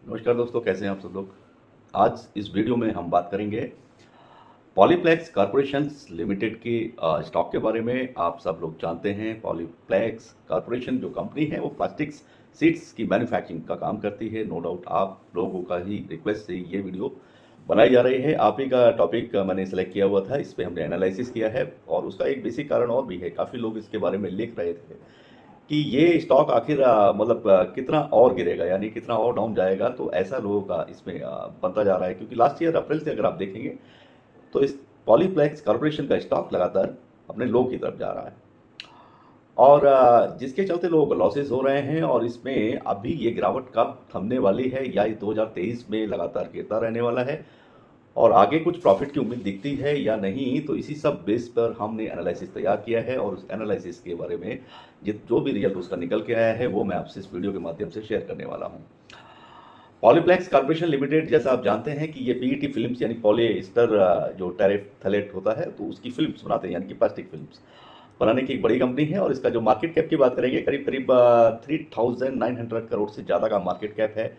नमस्कार दोस्तों, कैसे हैं आप सब लोग। आज इस वीडियो में हम बात करेंगे पॉलीप्लेक्स कॉरपोरेशंस लिमिटेड के स्टॉक के बारे में। आप सब लोग जानते हैं पॉलीप्लेक्स कॉरपोरेशन जो कंपनी है वो प्लास्टिक्स सीट्स की मैन्युफैक्चरिंग का काम करती है। नो डाउट आप लोगों का ही रिक्वेस्ट से ये वीडियो बनाई जा रही है। आप ही का टॉपिक मैंने सेलेक्ट किया हुआ था, इस पर हमने एनालिसिस किया है और उसका एक बेसिक कारण और भी है। काफ़ी लोग इसके बारे में लिख रहे थे कि ये स्टॉक आखिर कितना और गिरेगा, यानी कितना और डाउन जाएगा। तो ऐसा लोगों का इसमें बनता जा रहा है, क्योंकि लास्ट ईयर अप्रैल से अगर आप देखेंगे तो इस पॉलीप्लेक्स कॉर्पोरेशन का स्टॉक लगातार अपने लो की तरफ जा रहा है और जिसके चलते लोगों को लॉसेस हो रहे हैं। और इसमें अभी ये गिरावट कब थमने वाली है, या ये 2023 में लगातार गिरता रहने वाला है और आगे कुछ प्रॉफिट की उम्मीद दिखती है या नहीं, तो इसी सब बेस पर हमने एनालिसिस तैयार किया है और उस एनालिसिस के बारे में जो भी रिजल्ट उसका निकल के आया है वो मैं आपसे इस वीडियो के माध्यम से शेयर करने वाला हूँ। पॉलीप्लेक्स कॉर्पोरेशन लिमिटेड, जैसा आप जानते हैं कि ये पीईटी फिल्म्स यानी पॉलीएस्टर जो टेरिफ्थलेट होता है तो उसकी फिल्म्स बनाते हैं, यानी कि प्लास्टिक फिल्म्स बनाने की एक बड़ी कंपनी है। और इसका जो मार्केट कैप की बात करेंगे, करीब करीब 3900 करोड़ से ज़्यादा का मार्केट कैप है।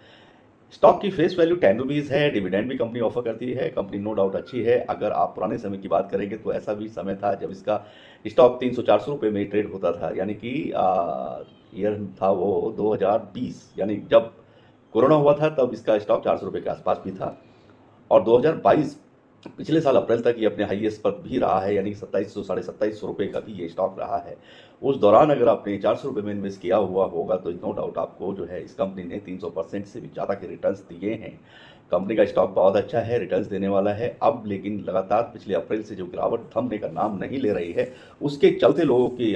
स्टॉक की फेस वैल्यू 10 रुपीज़ है। डिविडेंड भी कंपनी ऑफर करती है। कंपनी नो डाउट अच्छी है। अगर आप पुराने समय की बात करेंगे तो ऐसा भी समय था जब इसका स्टॉक 300-400 रुपये में ट्रेड होता था, यानी कि ईयर था वो 2020, यानी जब कोरोना हुआ था तब इसका स्टॉक 400 रुपये के आसपास भी था। और 2022 पिछले साल अप्रैल तक ये अपने हाईएस्ट पर भी रहा है, यानी 2700 2750 रुपये का भी ये स्टॉक रहा है। उस दौरान अगर आपने 400 रुपये में इन्वेस्ट किया हुआ होगा तो नो डाउट आपको जो है इस कंपनी ने 300% से भी ज़्यादा के रिटर्न्स दिए हैं। कंपनी का स्टॉक बहुत अच्छा है, रिटर्न्स देने वाला है। अब लेकिन लगातार पिछले अप्रैल से जो गिरावट थमने का नाम नहीं ले रही है, उसके चलते लोगों की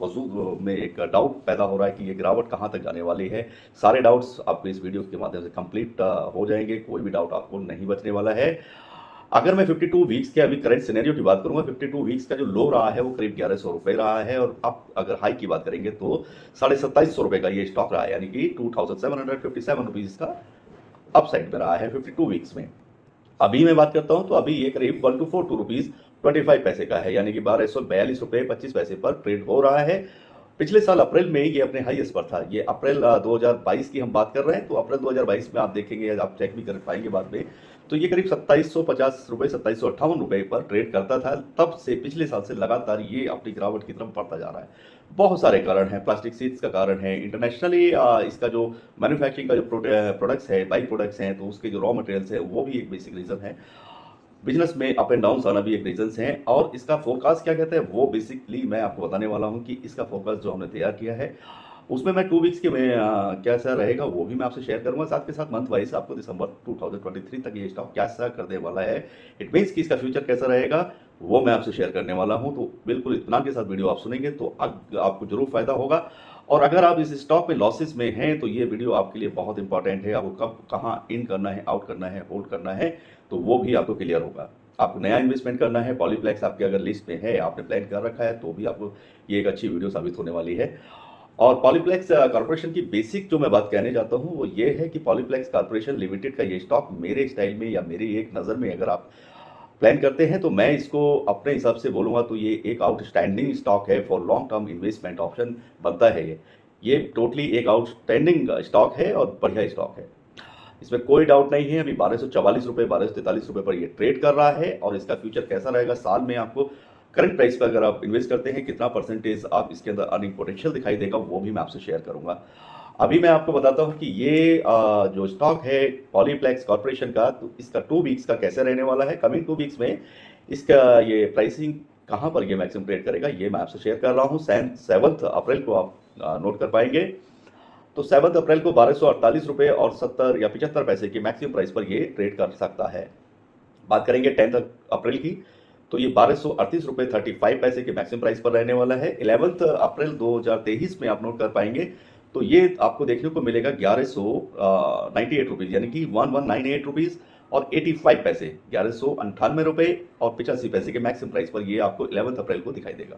वजूद में एक डाउट पैदा हो रहा है कि ये गिरावट कहाँ तक जाने वाली है। सारे डाउट्स आपको इस वीडियो के माध्यम से कंप्लीट हो जाएंगे, कोई भी डाउट आपको नहीं बचने वाला है। अगर मैं 52 वीक्स के अभी करंट सिनेरियो की बात करूंगा, 52 वीक्स का जो लो रहा है वो करीब 1100 रुपये रहा है और अब अगर हाई की बात करेंगे तो 2750 रुपये का ये स्टॉक रहा है, यानी कि 2757 रुपीज़ का अपसाइड में रहा है 52 वीक्स में। अभी मैं बात करता हूं तो अभी ये करीब 1242 रुपीज़ 25 पैसे का है, यानी कि 1242 रुपये 25 पैसे पर ट्रेड हो रहा है। पिछले साल अप्रैल में ये अपने हाईएस्ट पर था। ये अप्रैल 2022 की हम बात कर रहे हैं, तो अप्रैल 2022 में आप देखेंगे, आप चेक भी कर पाएंगे बाद में, तो ये करीब 2750 रुपये 2758 रुपये पर ट्रेड करता था। तब से पिछले साल से लगातार ये अपनी गिरावट की तरफ बढ़ता जा रहा है। बहुत सारे कारण हैं, प्लास्टिक सीट्स का कारण है, इंटरनेशनली इसका जो मैन्युफैक्चरिंग का जो प्रोडक्ट्स है, बाई प्रोडक्ट्स हैं, तो उसके जो रॉ मटेरियल्स है वो भी एक बेसिक रीज़न है। बिजनेस में अप एंड डाउन आना भी एक रीजंस है। और इसका फोरकास्ट क्या कहते हैं वो बेसिकली मैं आपको बताने वाला हूं कि इसका फोरकास्ट जो हमने तैयार किया है उसमें मैं 2 वीक्स के में कैसा रहेगा वो भी मैं आपसे शेयर करूंगा। साथ के साथ मंथ वाइज आपको दिसंबर 2023 तक ये स्टॉक कैसा करने वाला है, इट मीन्स कि इसका फ्यूचर कैसा रहेगा, वो मैं आपसे शेयर करने वाला हूं। तो बिल्कुल इत्मीनान के साथ वीडियो आप सुनेंगे तो आपको जरूर फायदा होगा। और अगर आप इस स्टॉक में लॉसेस में हैं तो ये वीडियो आपके लिए बहुत इंपॉर्टेंट है। आपको कब कहाँ इन करना है, आउट करना है, होल्ड करना है, तो वो भी आपको क्लियर होगा। आपको नया इन्वेस्टमेंट करना है, पॉलीप्लेक्स आपके अगर लिस्ट में है, आपने प्लान कर रखा है, तो भी आपको ये एक अच्छी वीडियो साबित होने वाली है। और पॉलीप्लेक्स कॉर्पोरेशन की बेसिक जो मैं बात कहने जाता हूँ वो ये है कि पॉलीप्लेक्स कॉर्पोरेशन लिमिटेड का ये स्टॉक मेरे स्टाइल में या मेरी एक नज़र में अगर आप प्लान करते हैं तो मैं इसको अपने हिसाब से बोलूँगा तो ये एक आउटस्टैंडिंग स्टॉक है। For long term investment option बनता है ये टोटली एक आउटस्टैंडिंग स्टॉक है और बढ़िया स्टॉक है, इसमें कोई डाउट नहीं है। अभी 1244 रुपये 1243 रुपये पर ये ट्रेड कर रहा है और इसका फ्यूचर कैसा रहेगा, साल में आपको करंट प्राइस पर अगर आप इन्वेस्ट करते हैं कितना परसेंटेज आप इसके अंदर अर्निंग पोटेंशियल दिखाई देगा, वो भी मैं आपसे शेयर करूंगा। अभी मैं आपको बताता हूं कि ये जो स्टॉक है पॉलीप्लेक्स कॉर्पोरेशन का, तो इसका 2 वीक्स का कैसे रहने वाला है। कमिंग 2 वीक्स में इसका ये प्राइसिंग कहां पर ये मैक्सिमम ट्रेड करेगा ये मैं आपसे शेयर कर रहा हूं। 7 अप्रैल को आप नोट कर पाएंगे। तो 7 अप्रैल को 1248 रुपये और 70 या 75 पैसे की मैक्सिमम प्राइस पर ये ट्रेड कर सकता है। बात करेंगे 10 अप्रैल की, तो ये 1238 रुपये 35 पैसे के मैक्सिमम प्राइस पर रहने वाला है। 11 अप्रैल 2023 में आप नोट कर पाएंगे तो ये आपको देखने को मिलेगा 1198 रुपीज़, यानी कि 1198 रुपीज़ और 85 पैसे, 1198 रुपये और 85 पैसे के मैक्सिमम प्राइस पर ये आपको 11 अप्रैल को दिखाई देगा।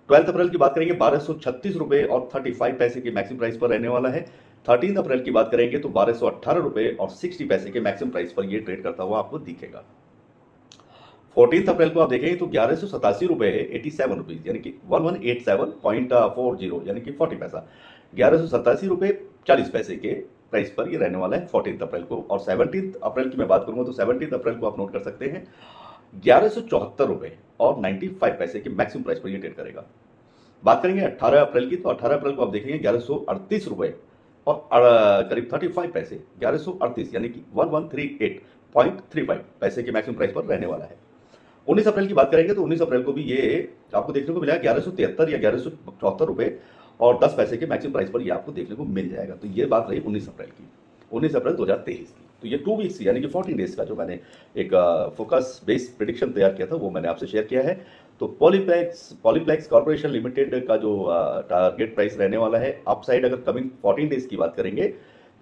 12 अप्रैल की बात करेंगे 1236 रुपये और 35 पैसे की मैक्सिमम प्राइस पर रहने वाला है। 13 अप्रैल की बात करेंगे तो 1218 रुपये और 60 पैसे के मैक्सिमम प्राइस पर यह ट्रेड करता हुआ आपको दिखेगा। 14 अप्रैल को आप देखेंगे तो 1187 रुपये है 87 रुपीज़, यानी कि 1187.40, यानी कि 40 पैसा, 1187 रुपये 40 पैसे के प्राइस पर ये रहने वाला है 14 अप्रैल को। और 17 अप्रैल की मैं बात करूंगा तो 17 अप्रैल को आप नोट कर सकते हैं 1174 रुपये और 95 पैसे के मैक्सिमम प्राइस पर ये ट्रेड करेगा। बात करेंगे 18 अप्रैल की, तो 18 अप्रैल को आप देखेंगे 1138 रुपये और करीब 35 पैसे, 1138 यानी कि 1138.35 पैसे के मैक्सिमम प्राइस पर रहने वाला है। 19 अप्रैल की बात करेंगे तो 19 अप्रैल को भी ये आपको देखने को मिला 1173 या 1174 रुपये और 10 पैसे के मैक्सिमम प्राइस पर ये आपको देखने को मिल जाएगा। तो ये बात रही 19 अप्रैल की, 19 अप्रैल 2023 की। तो ये 2 वीक्स यानी कि 14 डेज का जो मैंने एक फोकस बेस्ड प्रिडिक्शन तैयार किया था वो मैंने आपसे शेयर किया है। तो पॉलीप्लेक्स कॉर्पोरेशन लिमिटेड का जो टारगेट प्राइस रहने वाला है, अपसाइड अगर कमिंग 14 डेज की बात करेंगे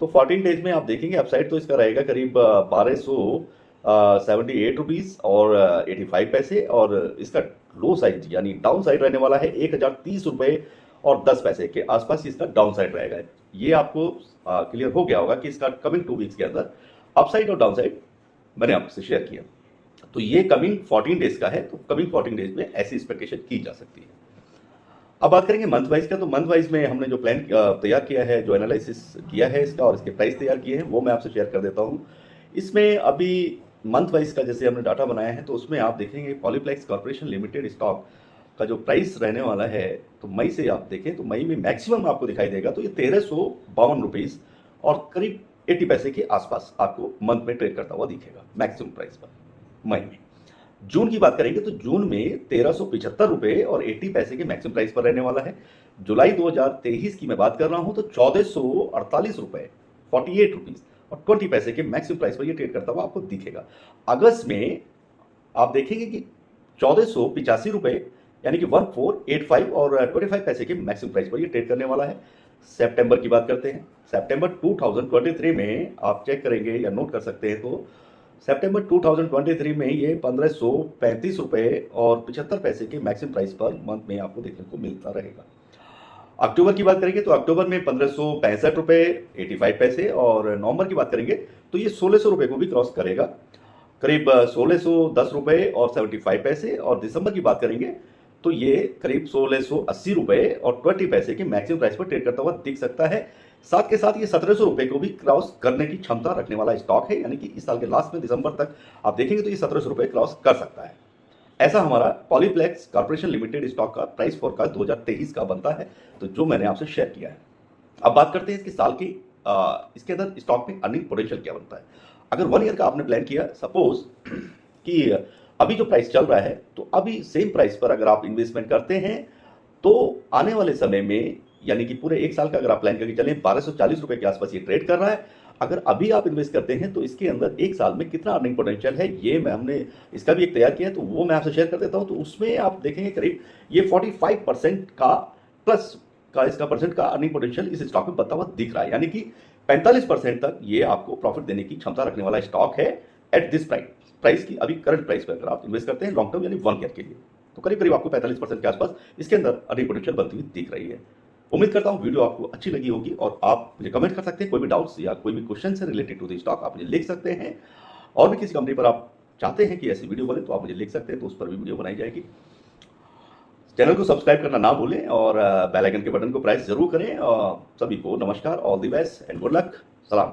तो 14 डेज में आप देखेंगे अपसाइड तो इसका रहेगा करीब 1278 रुपीज़ और 85 पैसे, और इसका लो साइड यानी डाउन साइड रहने वाला है 1030 रुपये और 10 पैसे के आसपास इसका डाउन साइड रहेगा। ये आपको क्लियर हो गया होगा कि इसका कमिंग 2 वीक्स के अंदर अपसाइड और डाउन साइड मैंने आपसे शेयर किया। तो ये कमिंग 14 डेज का है, तो कमिंग 14 डेज में ऐसी एक्सपेक्टेशन की जा सकती है। अब बात करेंगे मंथ वाइज का, तो मंथ वाइज में हमने जो प्लान तैयार किया है, जो एनालिसिस किया है इसका और इसके प्राइस तैयार किए हैं वो मैं आपसे शेयर कर देता हूँ। इसमें अभी मंथ वाइज का जैसे हमने डाटा बनाया है तो उसमें आप देखेंगे पॉलीप्लेक्स कॉर्पोरेशन लिमिटेड स्टॉक का जो प्राइस रहने वाला है, तो मई से आप देखें तो मई में मैक्सिमम आपको दिखाई देगा तो ये 1352 रुपीज़ और करीब 80 पैसे के आसपास आपको मंथ में ट्रेड करता हुआ दिखेगा मैक्सिमम प्राइस पर मई में। जून की बात करेंगे तो जून में 1375 रुपये और 80 पैसे के मैक्सिमम प्राइस पर रहने वाला है। जुलाई 2023 की मैं बात कर रहा हूं तो 1448 रुपये 48 रुपीज़ और 20 पैसे के मैक्सिमम प्राइस पर ये ट्रेड करता हुआ आपको दिखेगा। अगस्त में आप देखेंगे कि 1485 रुपये यानी कि 1485 और 25 पैसे के मैक्सिमम प्राइस पर ये ट्रेड करने वाला है। सितंबर की बात करते हैं, सितंबर 2023 में आप चेक करेंगे या नोट कर सकते हैं तो सितंबर 2023 में ये 1535 रुपये और 75 पैसे के मैक्सिमम प्राइस पर मंथ में आपको देखने को मिलता रहेगा। अक्टूबर की बात करेंगे तो अक्टूबर में 1565 रुपये 85 पैसे और नवंबर की बात करेंगे तो ये 1600 रुपये को भी क्रॉस करेगा, करीब 1610 रुपये और 75 पैसे। और दिसंबर की बात करेंगे तो ये करीब 1680 रुपये और 20 पैसे के मैक्सिमम प्राइस पर ट्रेड करता हुआ दिख सकता है। साथ के साथ ये 1700 रुपये को भी क्रॉस करने की क्षमता रखने वाला स्टॉक है, यानी कि इस साल के लास्ट में दिसंबर तक आप देखेंगे तो ये 1700 रुपये क्रॉस कर सकता है। ऐसा हमारा पॉलीप्लेक्स कॉर्पोरेशन लिमिटेड स्टॉक का प्राइस फोरकास्ट 2023 का बनता है, तो जो मैंने आपसे शेयर किया है। अब बात करते हैं इसके साल की इसके अंदर स्टॉक में अर्निंग पोटेंशियल क्या बनता है। अगर 1 ईयर का आपने प्लान किया, सपोज कि अभी जो प्राइस चल रहा है तो अभी सेम प्राइस पर अगर आप इन्वेस्टमेंट करते हैं तो आने वाले समय में यानी कि पूरे 1 साल का अगर आप प्लान करके चलें 1240 रुपये के आसपास ये ट्रेड कर रहा है। अगर अभी आप इन्वेस्ट करते हैं तो इसके अंदर 1 साल में कितना अर्निंग पोटेंशियल है ये हमने इसका भी एक तैयार किया है, तो वो मैं आपसे शेयर कर देता हूं। तो उसमें आप देखेंगे करीब ये 45% का प्लस का इसका परसेंट का अर्निंग पोटेंशियल इस स्टॉक में बनता हुआ दिख रहा है, यानी कि 45% तक ये आपको प्रॉफिट देने की क्षमता रखने वाला स्टॉक है एट दिस प्राइस की अभी करंट प्राइस पर अगर आप इन्वेस्ट करते हैं लॉन्ग टर्म यानी 1 ईयर के लिए, तो करीब करीब आपको 45% के आसपास इसके अंदर अर्निंग पोटेंशियल बनती हुई दिख रही है। उम्मीद करता हूं वीडियो आपको अच्छी लगी होगी और आप मुझे कमेंट कर सकते हैं, कोई भी डाउट्स या कोई भी क्वेश्चन से रिलेटेड टू द स्टॉक आप मुझे लिख सकते हैं। और भी किसी कंपनी पर आप चाहते हैं कि ऐसी वीडियो बने तो आप मुझे लिख सकते हैं, तो उस पर भी वीडियो बनाई जाएगी। चैनल को सब्सक्राइब करना ना भूलें और बेल आइकन के बटन को प्रेस जरूर करें। सभी को नमस्कार, all the best and good luck, सलाम।